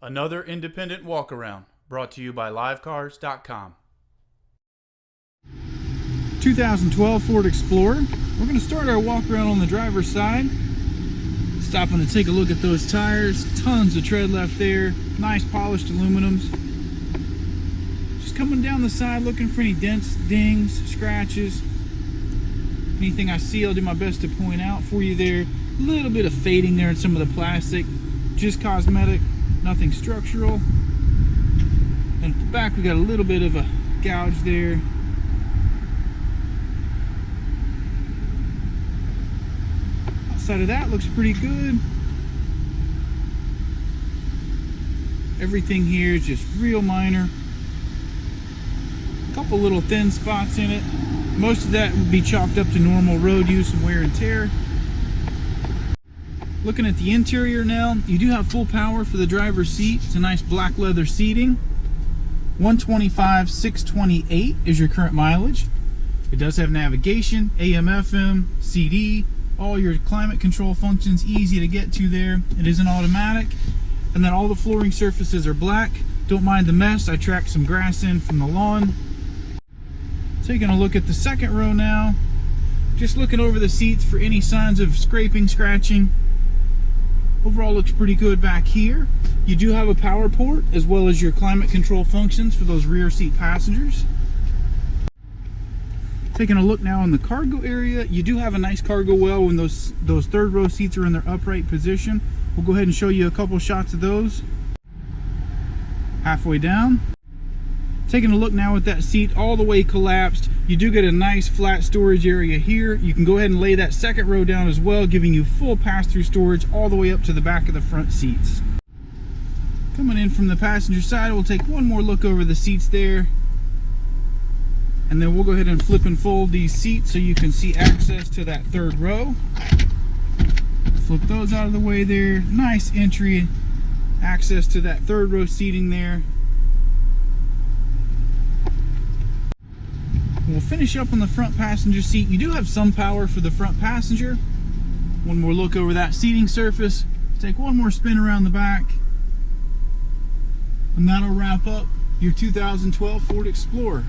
Another independent walk-around brought to you by livecars.com. 2012 Ford Explorer. We're going to start our walk around on the driver's side. Stopping to take a look at those tires. Tons of tread left there. Nice polished aluminums. Just coming down the side looking for any dents, dings, scratches. Anything I see, I'll do my best to point out for you there. A little bit of fading there in some of the plastic. Just cosmetic, nothing structural. And at the back we got a little bit of a gouge there. Outside of that looks pretty good. Everything here is just real minor. A couple little thin spots in it. Most of that would be chalked up to normal road use and wear and tear. Looking at the interior now, you do have full power for the driver's seat. It's a nice black leather seating. 125,628 is your current mileage. It does have navigation, AM, FM, CD, all your climate control functions, easy to get to there. It is an automatic. And then all the flooring surfaces are black. Don't mind the mess, I tracked some grass in from the lawn. Taking a look at the second row now. Just looking over the seats for any signs of scraping, scratching. Overall looks pretty good back here. You do have a power port as well as your climate control functions for those rear seat passengers. Taking a look now in the cargo area, you do have a nice cargo well when those third row seats are in their upright position. We'll go ahead and show you a couple shots of those. Halfway down. Taking a look now with that seat all the way collapsed, you do get a nice flat storage area here. You can go ahead and lay that second row down as well, giving you full pass-through storage all the way up to the back of the front seats. Coming in from the passenger side, we'll take one more look over the seats there. And then we'll go ahead and flip and fold these seats so you can see access to that third row. Flip those out of the way there. Nice entry, access to that third row seating there. We'll finish up on the front passenger seat. You do have some power for the front passenger. One more look over that seating surface. Take one more spin around the back. And that'll wrap up your 2012 Ford Explorer.